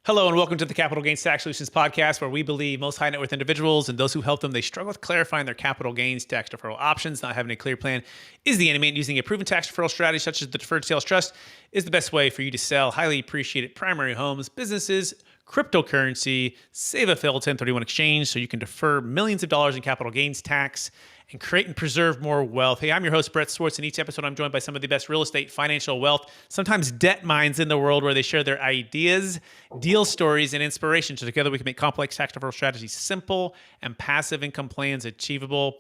Hello and welcome to the Capital Gains Tax Solutions podcast, where we believe most high net worth individuals and those who help them, they struggle with clarifying their capital gains tax deferral options. Not having a clear plan is the enemy, and using a proven tax deferral strategy such as the Deferred Sales Trust is the best way for you to sell highly appreciated primary homes, businesses, cryptocurrency, save a failed 1031 exchange so you can defer millions of dollars in capital gains tax and create and preserve more wealth. Hey, I'm your host, Brett Swarts. In each episode, I'm joined by some of the best real estate, financial, wealth, sometimes debt minds in the world, where they share their ideas, deal stories, and inspiration. So together we can make complex tax deferral strategies simple and passive income plans achievable.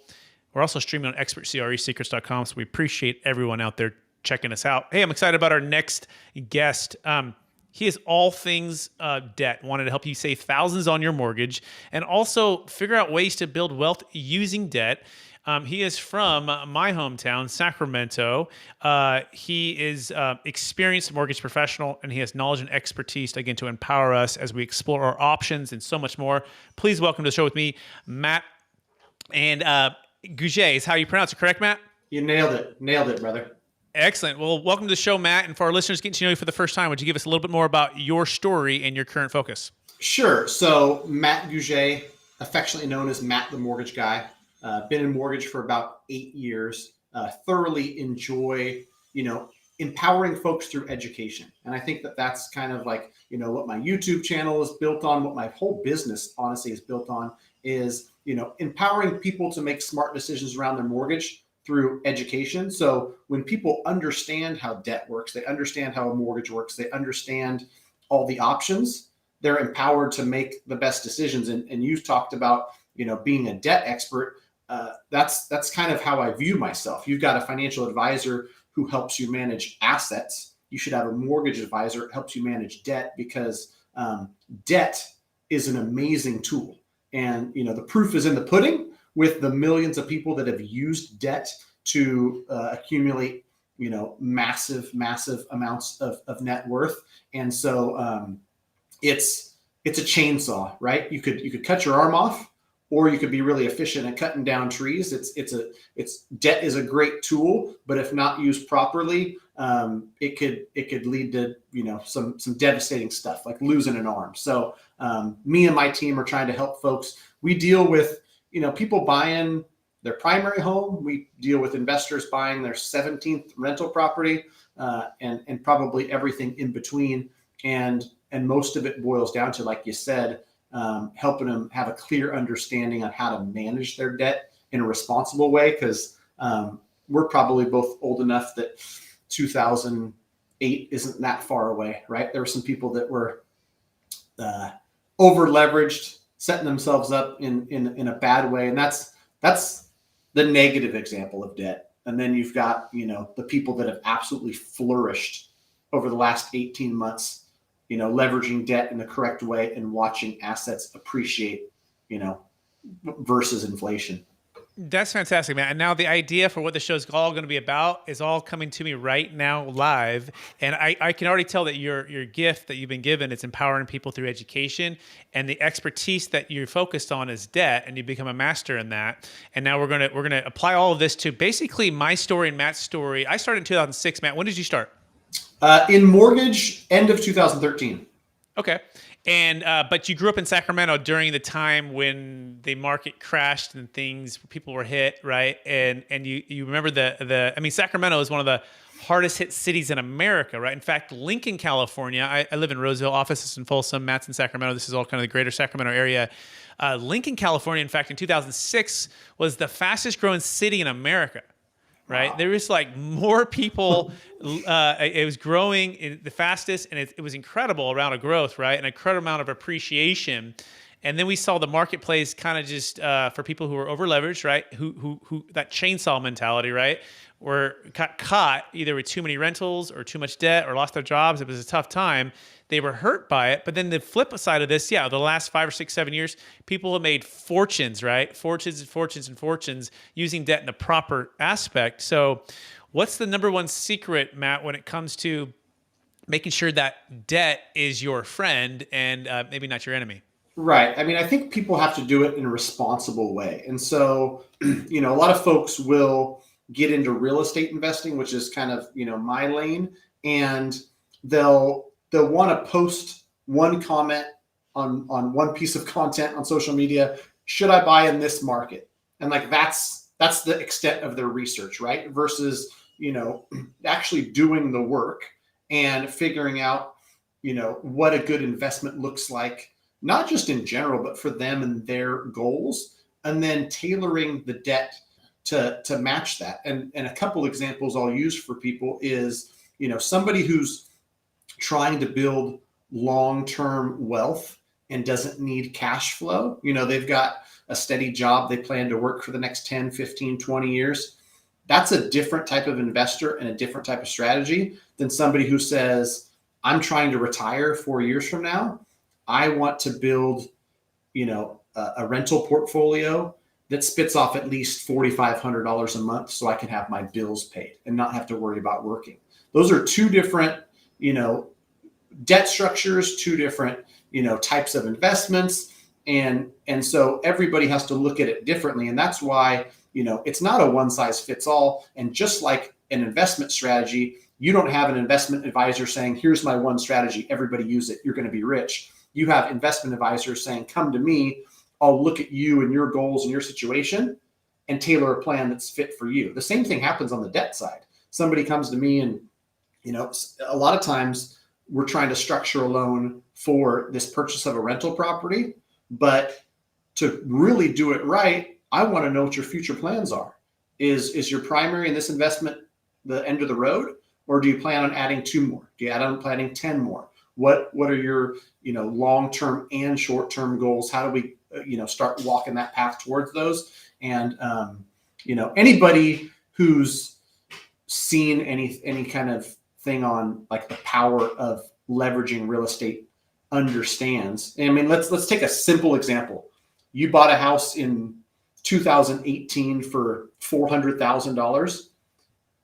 We're also streaming on expertcresecrets.com, so we appreciate everyone out there checking us out. Hey, I'm excited about our next guest. He is all things debt. Wanted to help you save thousands on your mortgage and also figure out ways to build wealth using debt. He is from my hometown, Sacramento. He is experienced mortgage professional, and he has knowledge and expertise, again, to empower us as we explore our options and so much more. Please welcome to the show with me, Matt and Gouge is how you pronounce it, correct, Matt? You nailed it. Nailed it, brother. Excellent. Well, welcome to the show, Matt. And for our listeners getting to know you for the first time, would you give us a little bit more about your story and your current focus? Sure. So Matt Gouge, affectionately known as Matt the Mortgage Guy, been in mortgage for about 8 years. Thoroughly enjoy, empowering folks through education. And I think that that's kind of like, what my YouTube channel is built on, what my whole business honestly is built on is, empowering people to make smart decisions around their mortgage through education. So when people understand how debt works, they understand how a mortgage works, they understand all the options, they're empowered to make the best decisions. And you've talked about, being a debt expert. That's kind of how I view myself. You've got a financial advisor who helps you manage assets. You should have a mortgage advisor that helps you manage debt, because debt is an amazing tool. And, the proof is in the pudding with the millions of people that have used debt to accumulate, massive amounts of net worth. And so it's a chainsaw, right? You could cut your arm off, or you could be really efficient at cutting down trees. Debt is a great tool, but if not used properly, it could lead to, some devastating stuff like losing an arm. So me and my team are trying to help folks. We deal with, people buying their primary home. We deal with investors buying their 17th rental property, and probably everything in between. And most of it boils down to, like you said, helping them have a clear understanding on how to manage their debt in a responsible way. Because we're probably both old enough that 2008 isn't that far away, right? There were some people that were over leveraged, setting themselves up in a bad way. And that's the negative example of debt. And then you've got, the people that have absolutely flourished over the last 18 months, leveraging debt in the correct way and watching assets appreciate, versus inflation. That's fantastic, man. And now the idea for what the show's all going to be about is all coming to me right now live. And I can already tell that your gift that you've been given is empowering people through education, and the expertise that you're focused on is debt, and you become a master in that. And now we're gonna apply all of this to basically my story and Matt's story. I started in 2006. Matt, when did you start? In mortgage, end of 2013. Okay. And but you grew up in Sacramento during the time when the market crashed and people were hit, right? And you remember Sacramento is one of the hardest hit cities in America, right? In fact, Lincoln, California, I live in Roseville, offices in Folsom, Matt's in Sacramento. This is all kind of the greater Sacramento area. Lincoln, California, in fact, in 2006 was the fastest growing city in America. Right. Wow. There was like more people. It was growing the fastest, and it was incredible amount of growth, right? An incredible amount of appreciation. And then we saw the marketplace kind of just for people who were over leveraged, right? Who that chainsaw mentality, right? Got caught either with too many rentals or too much debt or lost their jobs. It was a tough time. They were hurt by it. But then the flip side of this, the last 5 or 6, 7 years, people have made fortunes, right? Fortunes and fortunes and fortunes using debt in a proper aspect. So what's the number one secret, Matt, when it comes to making sure that debt is your friend and maybe not your enemy? Right. I mean, I think people have to do it in a responsible way. And so, a lot of folks will get into real estate investing, which is kind of, my lane, and they'll want to post one comment on one piece of content on social media. Should I buy in this market? And like, that's the extent of their research, right? Versus, actually doing the work and figuring out, what a good investment looks like, not just in general, but for them and their goals, and then tailoring the debt to match that. And a couple examples I'll use for people is, somebody who's trying to build long-term wealth and doesn't need cash flow. They've got a steady job. They plan to work for the next 10, 15, 20 years. That's a different type of investor and a different type of strategy than somebody who says, I'm trying to retire 4 years from now. I want to build, a rental portfolio that spits off at least $4,500 a month so I can have my bills paid and not have to worry about working. Those are two different, debt structures, two different, types of investments. And so everybody has to look at it differently. And that's why, it's not a one size fits all. And just like an investment strategy, you don't have an investment advisor saying, here's my one strategy, everybody use it, you're going to be rich. You have investment advisors saying, come to me, I'll look at you and your goals and your situation and tailor a plan that's fit for you. The same thing happens on the debt side. Somebody comes to me and, a lot of times we're trying to structure a loan for this purchase of a rental property, but to really do it right, I want to know what your future plans are. Is your primary in this investment the end of the road, or do you plan on adding 2 more? Do you plan on adding 10 more? What are your, long-term and short-term goals? How do we, start walking that path towards those? And, anybody who's seen any kind of thing on like the power of leveraging real estate understands. I mean, let's take a simple example. You bought a house in 2018 for $400,000.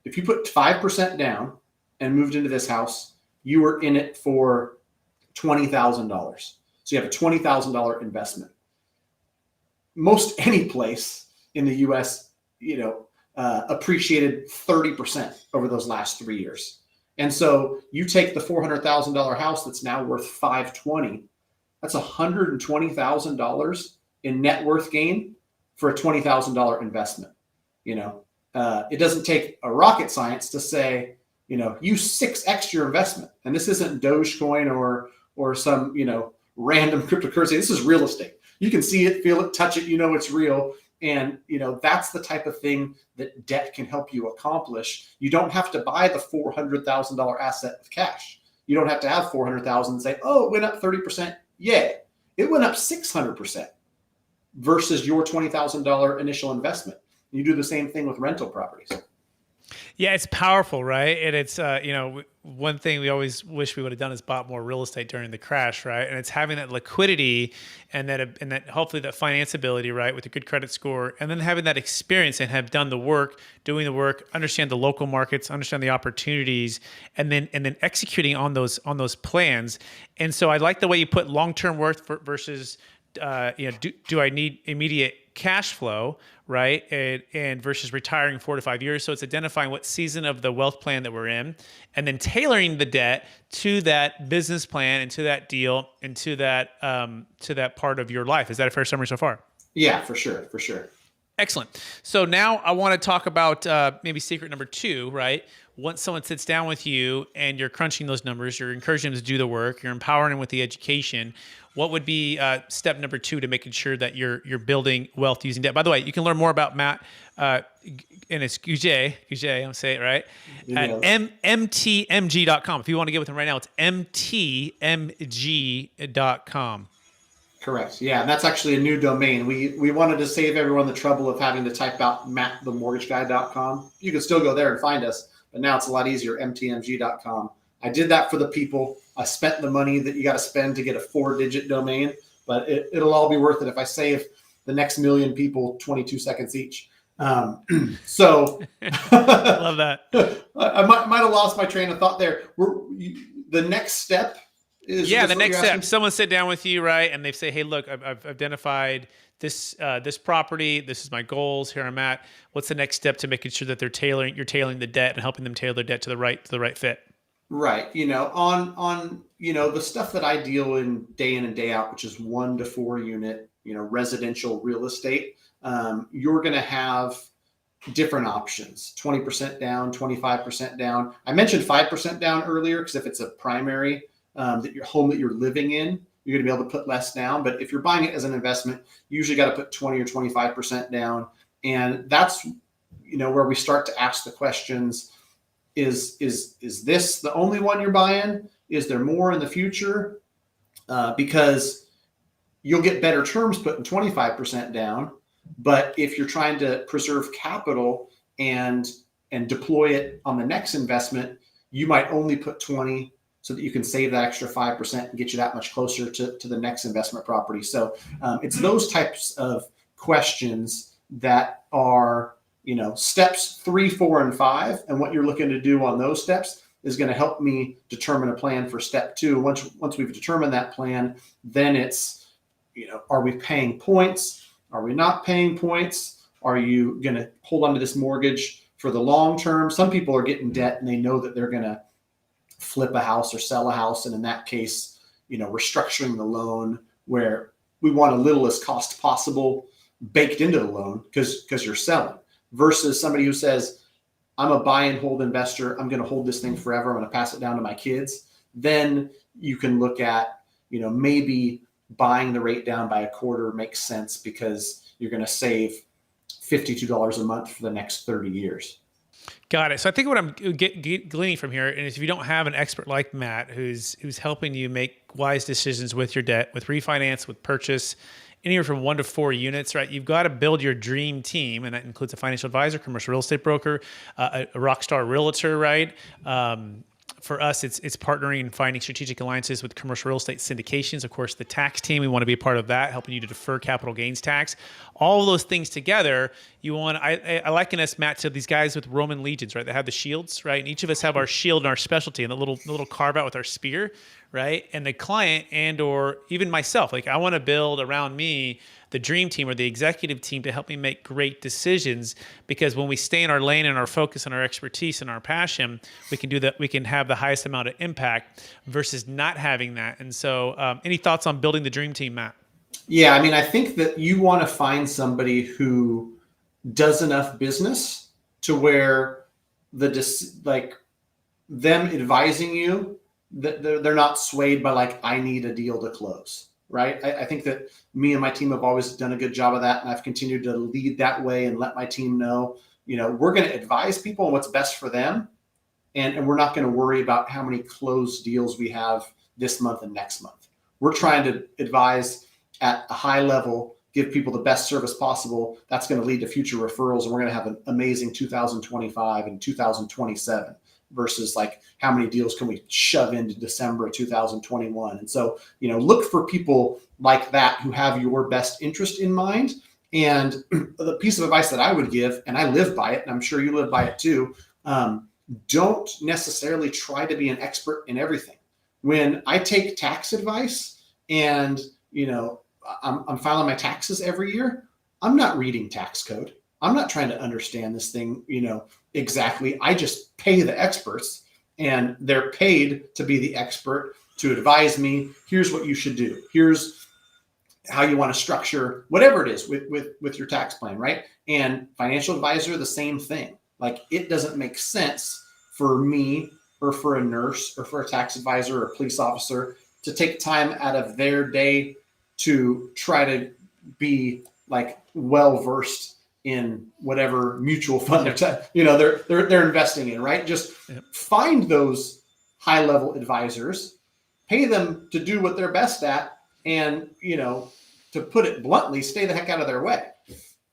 If you put 5% down and moved into this house, you were in it for $20,000. So you have a $20,000 investment. Most any place in the U.S., appreciated 30% over those last 3 years. And so you take the $400,000 house that's now worth $520,000. That's $120,000 in net worth gain for a $20,000 investment. It doesn't take a rocket science to say, use 6x your investment. And this isn't Dogecoin or some, random cryptocurrency. This is real estate. You can see it, feel it, touch it, it's real. And, that's the type of thing that debt can help you accomplish. You don't have to buy the $400,000 asset with cash. You don't have to have $400,000 and say, oh, it went up 30%. Yay. It went up 600% versus your $20,000 initial investment. You do the same thing with rental properties. Yeah, it's powerful, right? And it's, one thing we always wish we would have done is bought more real estate during the crash, right? And it's having that liquidity and that hopefully that financeability, right, with a good credit score, and then having that experience and have done the work, doing the work, understand the local markets, understand the opportunities, and then executing on those plans. And so I like the way you put long-term worth versus, do I need immediate cash flow, right? And versus retiring 4 to 5 years. So it's identifying what season of the wealth plan that we're in, and then tailoring the debt to that business plan and to that deal and to that part of your life. Is that a fair summary so far? Yeah, for sure. For sure. Excellent. So now I want to talk about maybe secret number 2, right? Once someone sits down with you and you're crunching those numbers, you're encouraging them to do the work, you're empowering them with the education. What would be step number 2 to making sure that you're building wealth using debt? By the way, you can learn more about Matt, and it's Gouge, I'm saying it right, at mtmg.com. If you want to get with him right now, it's mtmg.com. Correct. Yeah, and that's actually a new domain. We wanted to save everyone the trouble of having to type out mattthemortgageguy.com. You can still go there and find us, but now it's a lot easier, mtmg.com. I did that for the people. I spent the money that you got to spend to get a 4-digit domain, but it'll all be worth it if I save the next million people 22 seconds each. So love that. I might have lost my train of thought there. The next step is the next step. Someone sit down with you, right, and they say, "Hey, look, I've identified this property. This is my goals. Here I'm at. What's the next step to making sure that you're tailoring the debt and helping them tailor their debt to the right fit?" Right. On the stuff that I deal in and day out, which is 1 to 4 unit, residential real estate, you're going to have different options, 20% down, 25% down. I mentioned 5% down earlier because if it's a primary that your home that you're living in, you're going to be able to put less down. But if you're buying it as an investment, you usually got to put 20 or 25% down. And that's, where we start to ask the questions, is this the only one you're buying? Is there more in the future? Because you'll get better terms putting 25% down. But if you're trying to preserve capital and deploy it on the next investment, you might only put 20 so that you can save that extra 5% and get you that much closer to the next investment property. So it's those types of questions that are, steps 3, 4, and 5. And what you're looking to do on those steps is going to help me determine a plan for step 2. Once we've determined that plan, then it's, are we paying points? Are we not paying points? Are you going to hold on to this mortgage for the long term? Some people are getting debt and they know that they're going to flip a house or sell a house. And in that case, we're structuring the loan where we want a little as cost possible baked into the loan because you're selling, versus somebody who says, I'm a buy and hold investor. I'm going to hold this thing forever. I'm going to pass it down to my kids. Then you can look at, maybe buying the rate down by a quarter makes sense because you're going to save $52 a month for the next 30 years. Got it. So I think what I'm gleaning from here is if you don't have an expert like Matt who's helping you make wise decisions with your debt, with refinance, with purchase, anywhere from 1 to 4 units, right? You've got to build your dream team, and that includes a financial advisor, commercial real estate broker, a rock star realtor, right? For us, it's partnering and finding strategic alliances with commercial real estate syndications. Of course, the tax team, we want to be a part of that, helping you to defer capital gains tax. All of those things together, I liken us, Matt, to these guys with Roman legions, right? They have the shields, right? And each of us have our shield and our specialty and the little carve out with our spear, right? And the client or even myself, like I want to build around me the dream team or the executive team to help me make great decisions, because when we stay in our lane and our focus and our expertise and our passion, we can do that. We can have the highest amount of impact versus not having that. And so any thoughts on building the dream team, Matt? Yeah. I mean, I think that you want to find somebody who does enough business to where them advising you, that they're not swayed by like, I need a deal to close. Right. I think that me and my team have always done a good job of that. And I've continued to lead that way and let my team know, we're going to advise people on what's best for them. And we're not going to worry about how many closed deals we have this month and next month. We're trying to advise at a high level, give people the best service possible. That's going to lead to future referrals. And we're going to have an amazing 2025 and 2027. Versus like how many deals can we shove into December of 2021. And so, look for people like that who have your best interest in mind. And the piece of advice that I would give, and I live by it, and I'm sure you live by it too, don't necessarily try to be an expert in everything. When I take tax advice and, I'm filing my taxes every year, I'm not reading tax code. I'm not trying to understand this thing, exactly. I just pay the experts, and they're paid to be the expert to advise me. Here's what you should do. Here's how you want to structure whatever it is with your tax plan, right? And financial advisor, the same thing. Like, it doesn't make sense for me or for a nurse or for a tax advisor or a police officer to take time out of their day to try to be like well-versed in whatever mutual fund they're investing in, right? Just find those high-level advisors, pay them to do what they're best at, and to put it bluntly, stay the heck out of their way.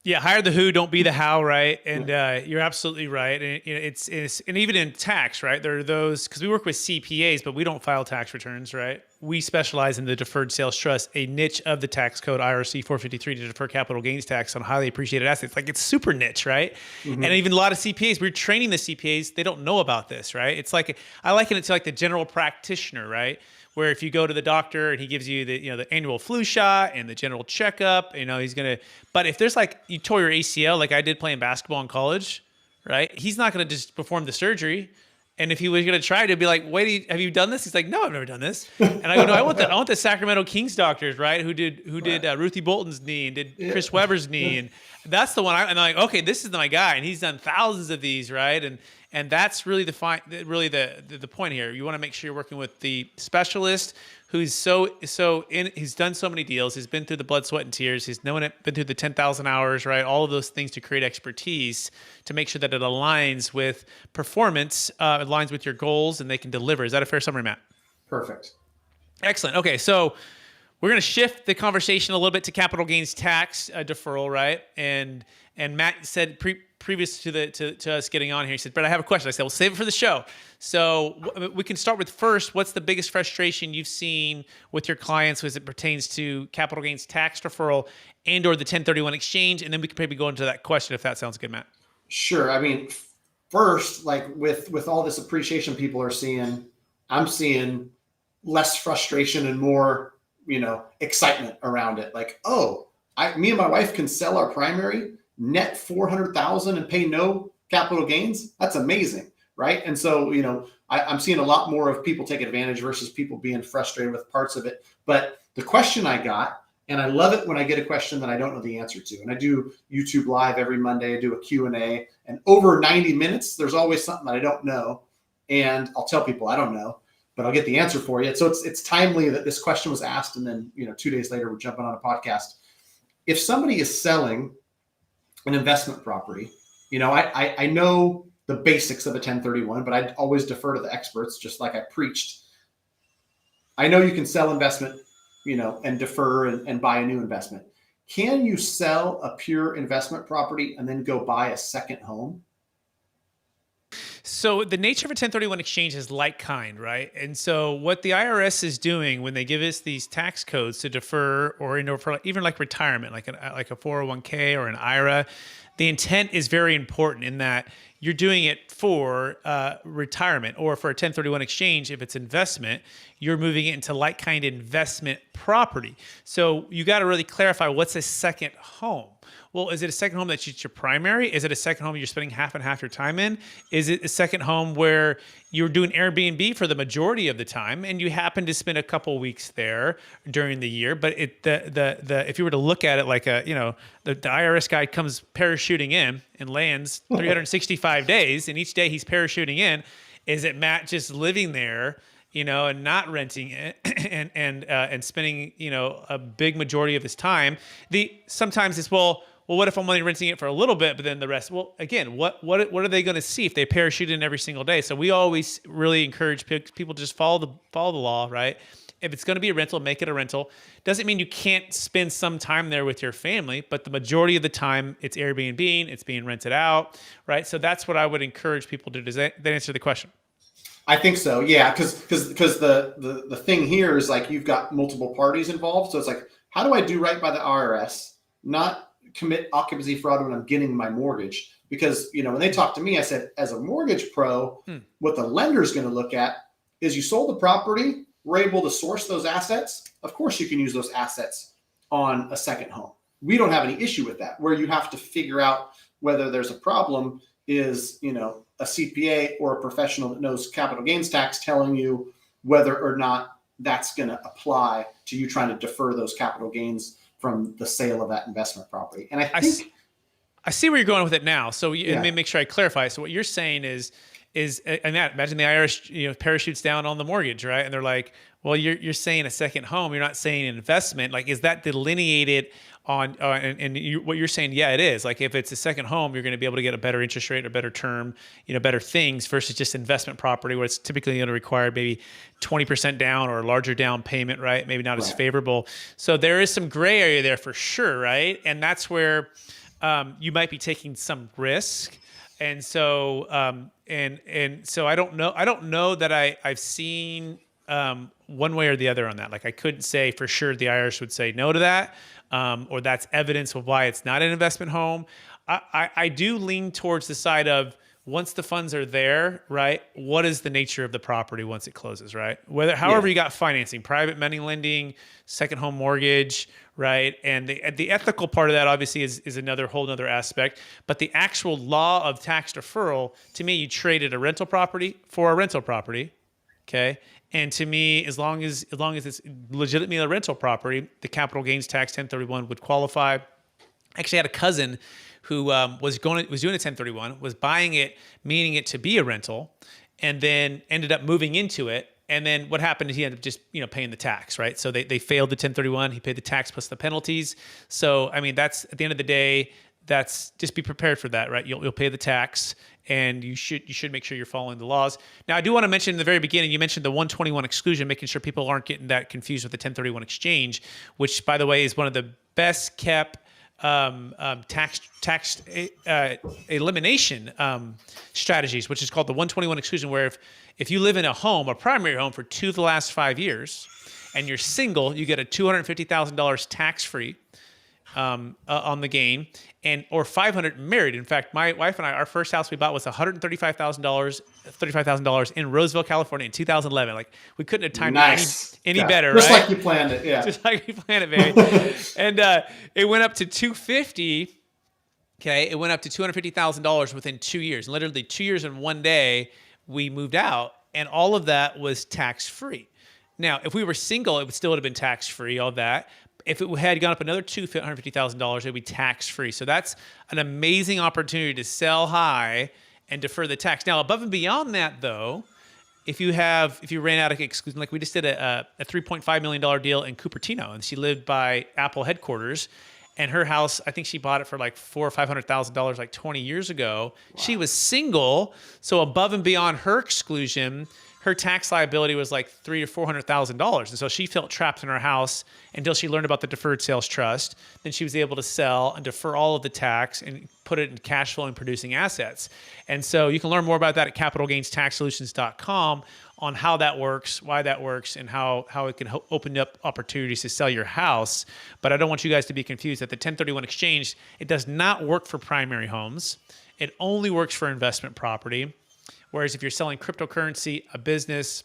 Yeah, hire the who, don't be the how, right? And you're absolutely right. And it's and even in tax, right? There are those, because we work with CPAs, but we don't file tax returns, right? We specialize in the Deferred Sales Trust, a niche of the tax code IRC 453 to defer capital gains tax on highly appreciated assets. Like, it's super niche, right? Mm-hmm. And even a lot of CPAs, we're training the CPAs, they don't know about this, right? It's like, I liken it to like the general practitioner, right? Where if you go to the doctor and he gives you the annual flu shot and the general checkup, he's going to, but if there's like, you tore your ACL, like I did playing basketball in college, right? He's not going to just perform the surgery. And if he was going to try to be like, wait, have you done this? He's like, no, I've never done this. And I go, no, I want the Sacramento Kings doctors, right? Who did Ruthie Bolton's knee and did Chris Webber's knee. And that's the one. And I'm like, okay, this is my guy. And he's done thousands of these, right? And that's really the point here. You want to make sure you're working with the specialist who's he's done so many deals. He's been through the blood, sweat, and tears. He's been through the 10,000 hours, right? All of those things to create expertise to make sure that it aligns with performance, aligns with your goals, and they can deliver. Is that a fair summary, Matt? Perfect. Excellent. Okay, so we're going to shift the conversation a little bit to capital gains tax deferral, right? And Matt said previous to us getting on here, he said, Brett, I have a question. I said, well, save it for the show. So we can start with first, what's the biggest frustration you've seen with your clients as it pertains to capital gains tax deferral and or the 1031 exchange? And then we can maybe go into that question if that sounds good, Matt. Sure. I mean, first, like with all this appreciation people are seeing, I'm seeing less frustration and more, excitement around it. Like, me and my wife can sell our primary, net 400,000 and pay no capital gains. That's amazing, right? And so, I'm seeing a lot more of people take advantage versus people being frustrated with parts of it. But the question I got, and I love it when I get a question that I don't know the answer to. And I do YouTube Live every Monday. I do a Q&A. And over 90 minutes, there's always something that I don't know. And I'll tell people I don't know, but I'll get the answer for you. So it's timely that this question was asked. And then, 2 days later, we're jumping on a podcast. If somebody is selling an investment property, I know the basics of a 1031, but I always defer to the experts, just like I preached. I know you can sell investment, and defer and buy a new investment. Can you sell a pure investment property and then go buy a second home? So the nature of a 1031 exchange is like kind, right? And so what the IRS is doing when they give us these tax codes to defer or for even like retirement, like a 401k or an IRA, the intent is very important in that you're doing it for retirement, or for a 1031 exchange. If it's investment, you're moving it into like kind investment property. So you got to really clarify what's a second home. Well, is it a second home that's your primary? Is it a second home you're spending half and half your time in? Is it a second home where you're doing Airbnb for the majority of the time and you happen to spend a couple weeks there during the year? But if you were to look at it like the IRS guy comes parachuting in and lands 365 days, and each day he's parachuting in, is it Matt just living there, and not renting it and spending, a big majority of his time? Sometimes it's, well, what if I'm only renting it for a little bit, but then the rest? Well, again, what are they going to see if they parachute in every single day? So we always really encourage people to just follow the law, right? If it's going to be a rental, make it a rental. Doesn't mean you can't spend some time there with your family, but the majority of the time it's Airbnb, it's being rented out, right? So that's what I would encourage people to do. Does that answer the question? I think so. Yeah. Because the thing here is like, you've got multiple parties involved. So it's like, how do I do right by the IRS, not commit occupancy fraud when I'm getting my mortgage? Because, when they talked to me, I said, as a mortgage pro, what the lender is going to look at is you sold the property, we're able to source those assets. Of course, you can use those assets on a second home. We don't have any issue with that. Where you have to figure out whether there's a problem is, a CPA or a professional that knows capital gains tax telling you whether or not that's going to apply to you trying to defer those capital gains from the sale of that investment property. And I see where you're going with it now. So let me make sure I clarify. So what you're saying is imagine the IRS, parachutes down on the mortgage, right? And they're like, well, you're saying a second home. You're not saying investment. Like, is that delineated on, what you're saying? Yeah, it is. Like, if it's a second home, you're going to be able to get a better interest rate, a better term, better things versus just investment property where it's typically going to require maybe 20% down or a larger down payment, right? Maybe not as favorable. So there is some gray area there for sure, right? And that's where you might be taking some risk. And so, so I don't know that I've seen one way or the other on that. Like, I couldn't say for sure the IRS would say no to that, or that's evidence of why it's not an investment home. I do lean towards the side of, once the funds are there, right, what is the nature of the property once it closes, right? Yeah. However you got financing, private money lending, second home mortgage, right? And the ethical part of that obviously is another whole other aspect. But the actual law of tax deferral, to me, you traded a rental property for a rental property, okay? And to me, as long as it's legitimately a rental property, the capital gains tax 1031 would qualify. I actually had a cousin who was doing a 1031, was buying it, meaning it to be a rental, and then ended up moving into it. And then what happened is he ended up just paying the tax, right? So they failed the 1031. He paid the tax plus the penalties. So I mean, that's at the end of the day. That's just be prepared for that, right? You'll pay the tax, and you should make sure you're following the laws. Now, I do want to mention in the very beginning, you mentioned the 121 exclusion, making sure people aren't getting that confused with the 1031 exchange, which, by the way, is one of the best kept tax elimination strategies, which is called the 121 exclusion, where if you live in a primary home for 2 of the last 5 years, and you're single, you get a $250,000 tax-free on the gain, or $500 married. In fact, my wife and I, our first house we bought was $135,000 in Roseville, California in 2011. Like, we couldn't have timed it any better, just right? like you planned it, yeah. Just like you planned it, baby. And it went up to $250. Okay, it went up to $250,000 within 2 years. Literally 2 years and 1 day, we moved out, and all of that was tax free. Now, if we were single, it would still have been tax free, all that. If it had gone up another $250,000, it would be tax free. So that's an amazing opportunity to sell high and defer the tax. Now, above and beyond that, though, if you ran out of exclusion, like we just did a $3.5 million deal in Cupertino, and she lived by Apple headquarters, and her house, I think she bought it for like $400,000 or $500,000 like 20 years ago. Wow. She was single, so above and beyond her exclusion, her tax liability was like $300,000 or $400,000, and so she felt trapped in her house until she learned about the Deferred Sales Trust. Then she was able to sell and defer all of the tax and put it in cash flow and producing assets. And so you can learn more about that at capitalgainstaxsolutions.com on how that works, why that works, and how it can open up opportunities to sell your house. But I don't want you guys to be confused that the 1031 exchange, it does not work for primary homes. It only works for investment property. Whereas if you're selling cryptocurrency, a business,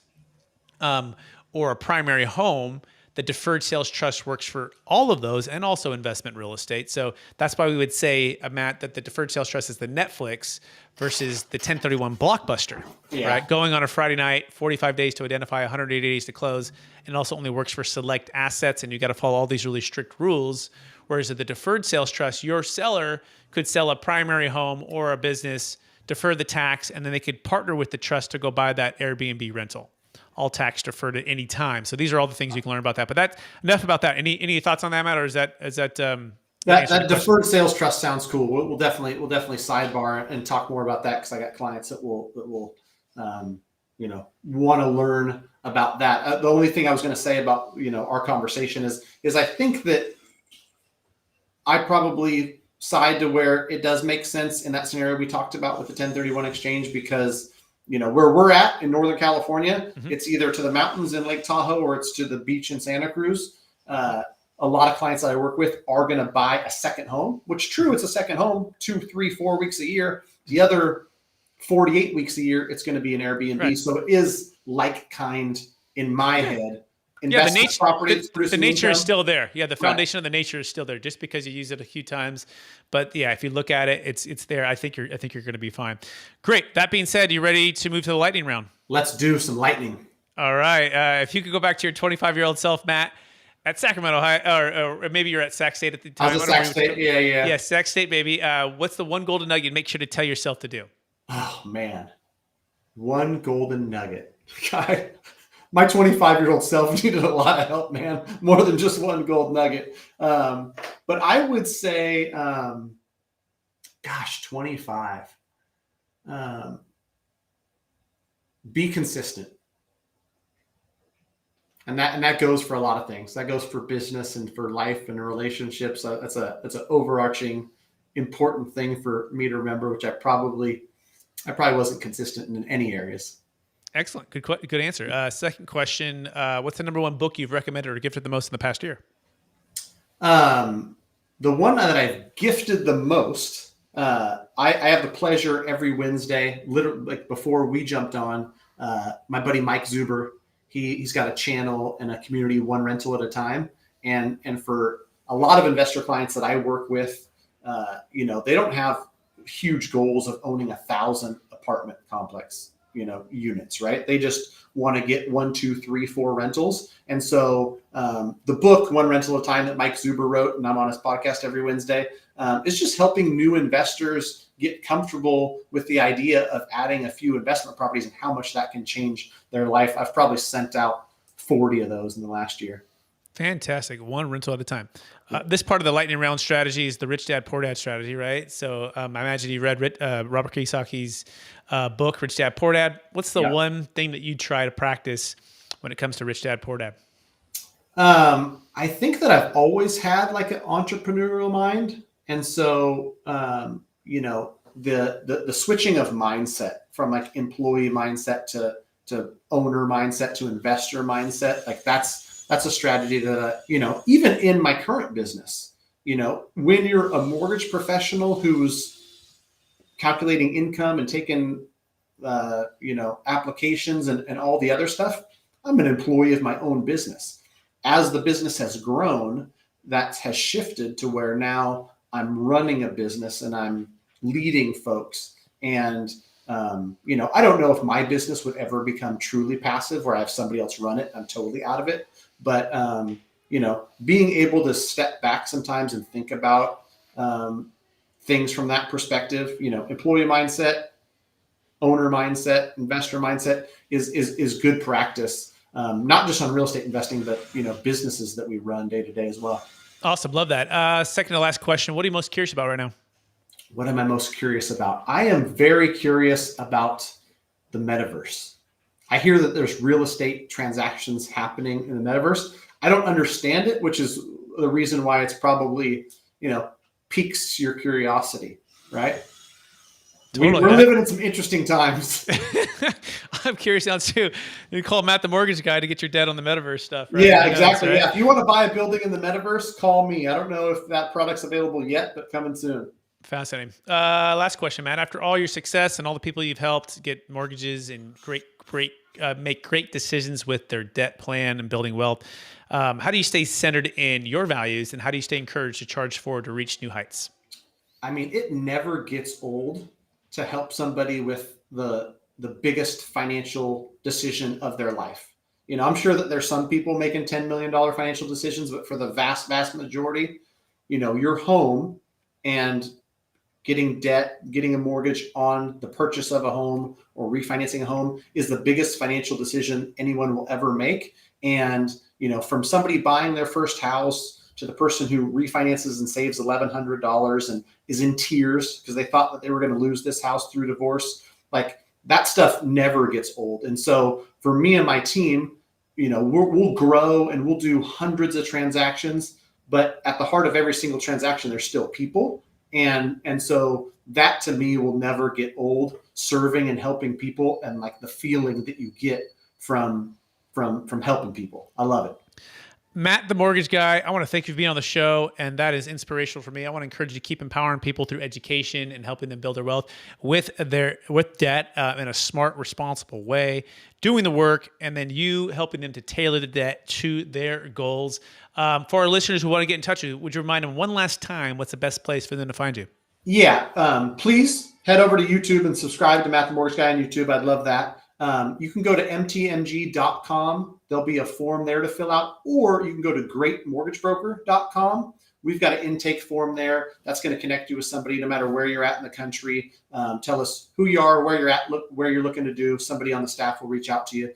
or a primary home, the Deferred Sales Trust works for all of those and also investment real estate. So that's why we would say, Matt, that the Deferred Sales Trust is the Netflix versus the 1031 Blockbuster, right? Going on a Friday night, 45 days to identify, 180 days to close, and also only works for select assets, and you got to follow all these really strict rules. Whereas at the Deferred Sales Trust, your seller could sell a primary home or a business, defer the tax, and then they could partner with the trust to go buy that Airbnb rental. All tax deferred at any time. So these are all the things you can learn about that. But that's enough about that. Any thoughts on that, Matt, or is that that Deferred Sales Trust sounds cool. We'll definitely sidebar and talk more about that, because I got clients that will want to learn about that. The only thing I was going to say about our conversation is I think that I probably side to where it does make sense in that scenario we talked about with the 1031 exchange, because where we're at in Northern California, it's either to the mountains in Lake Tahoe or it's to the beach in Santa Cruz. A lot of clients that I work with are going to buy a second home, which true, it's a second home 2, 3, 4 weeks a year. The other 48 weeks a year, it's going to be an Airbnb. Right. So it is like kind in my head. The nature is still there. Yeah, the foundation of the nature is still there, just because you use it a few times. But yeah, if you look at it, it's there. I think you're going to be fine. Great. That being said, you ready to move to the lightning round? Let's do some lightning. All right. If you could go back to your 25-year-old self, Matt, at Sacramento High, or maybe you're at Sac State at the time. I was at Sac State. Yeah. Yeah, Sac State, baby. What's the one golden nugget? Make sure to tell yourself to do. Oh man, one golden nugget. My 25-year-old self needed a lot of help, man, more than just one gold nugget. But I would say, 25. Be consistent. And that goes for a lot of things. That goes for business and for life and relationships. That's an overarching important thing for me to remember, which I probably wasn't consistent in any areas. Excellent. Good answer. Second question. What's the number one book you've recommended or gifted the most in the past year? The one that I've gifted the most, I I have the pleasure every Wednesday, literally like before we jumped on, my buddy Mike Zuber, he's got a channel and a community, one rental at a time. And for a lot of investor clients that I work with, they don't have huge goals of owning 1,000 apartment complex, units, right? They just want to get 1, 2, 3, 4 rentals. And so the book, One Rental at a Time, that Mike Zuber wrote, and I'm on his podcast every Wednesday, is just helping new investors get comfortable with the idea of adding a few investment properties and how much that can change their life. I've probably sent out 40 of those in the last year. Fantastic. One rental at a time. This part of the lightning round strategy is the rich dad, poor dad strategy, right? So I imagine you read Robert Kiyosaki's book, Rich Dad, Poor Dad. What's the one thing that you try to practice when it comes to rich dad, poor dad? I think that I've always had like an entrepreneurial mind. And so, the switching of mindset from like employee mindset to owner mindset to investor mindset, like that's a strategy that, even in my current business, when you're a mortgage professional who's calculating income and taking, applications and all the other stuff, I'm an employee of my own business. As the business has grown, that has shifted to where now I'm running a business and I'm leading folks. And, I don't know if my business would ever become truly passive where I have somebody else run it. I'm totally out of it. But, being able to step back sometimes and think about things from that perspective, employee mindset, owner mindset, investor mindset is good practice. Not just on real estate investing, but, businesses that we run day to day as well. Awesome. Love that. Second to last question. What are you most curious about right now? What am I most curious about? I am very curious about the metaverse. I hear that there's real estate transactions happening in the metaverse. I don't understand it, which is the reason why it's probably, piques your curiosity, right? Totally. We're living in some interesting times. I'm curious now too. You call Matt the mortgage guy to get your debt on the metaverse stuff, right? Yeah, exactly. Right? Yeah. If you want to buy a building in the metaverse, call me. I don't know if that product's available yet, but coming soon. Fascinating. Last question, Matt. After all your success and all the people you've helped get mortgages and make great decisions with their debt plan and building wealth, how do you stay centered in your values, and how do you stay encouraged to charge forward to reach new heights? I mean, it never gets old to help somebody with the biggest financial decision of their life. I'm sure that there's some people making $10 million financial decisions, but for the vast, vast majority, your home and getting debt, getting a mortgage on the purchase of a home or refinancing a home is the biggest financial decision anyone will ever make. And, from somebody buying their first house to the person who refinances and saves $1,100 and is in tears because they thought that they were going to lose this house through divorce, like that stuff never gets old. And so for me and my team, we'll grow and we'll do hundreds of transactions, but at the heart of every single transaction, there's still people. And so that to me will never get old, serving and helping people, and like the feeling that you get from helping people. I love it. Matt, the mortgage guy, I want to thank you for being on the show, and that is inspirational for me. I want to encourage you to keep empowering people through education and helping them build their wealth with debt in a smart, responsible way, doing the work, and then you helping them to tailor the debt to their goals. For our listeners who want to get in touch with you, would you remind them one last time what's the best place for them to find you? Yeah, please head over to YouTube and subscribe to Matt the Mortgage Guy on YouTube. I'd love that. You can go to mtmg.com. There'll be a form there to fill out, or you can go to greatmortgagebroker.com. We've got an intake form there that's going to connect you with somebody no matter where you're at in the country. Tell us who you are, where you're at, where you're looking to do. Somebody on the staff will reach out to you.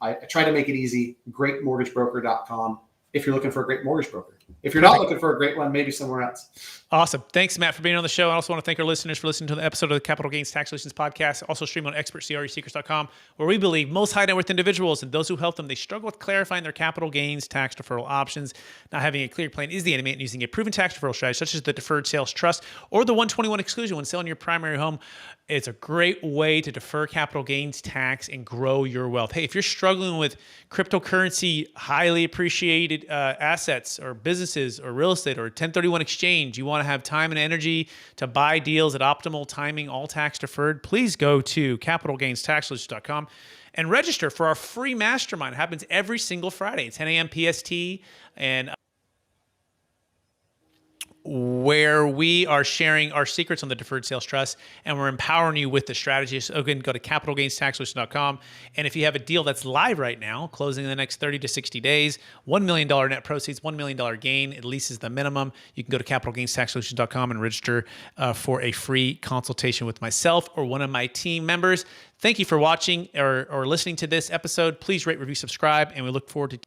I try to make it easy. Greatmortgagebroker.com if you're looking for a great mortgage broker. If you're not looking for a great one, maybe somewhere else. Awesome. Thanks, Matt, for being on the show. I also want to thank our listeners for listening to the episode of the Capital Gains Tax Solutions podcast, also stream on expertcresecrets.com, where we believe most high net worth individuals and those who help them, they struggle with clarifying their capital gains tax deferral options. Not having a clear plan is the enemy, and using a proven tax deferral strategy, such as the Deferred Sales Trust or the 121 Exclusion when selling your primary home. It's a great way to defer capital gains tax and grow your wealth. Hey, if you're struggling with cryptocurrency, highly appreciated assets or business businesses or real estate or 1031 exchange, you want to have time and energy to buy deals at optimal timing, all tax deferred, please go to capitalgainstaxsolutions.com and register for our free mastermind. It happens every single Friday at 10 a.m. PST, and where we are sharing our secrets on the Deferred Sales Trust, and we're empowering you with the strategies. So again, go to capitalgainstaxsolutions.com. And if you have a deal that's live right now, closing in the next 30 to 60 days, $1 million net proceeds, $1 million gain, at least is the minimum. You can go to capitalgainstaxsolutions.com and register for a free consultation with myself or one of my team members. Thank you for watching or listening to this episode. Please rate, review, subscribe, and we look forward to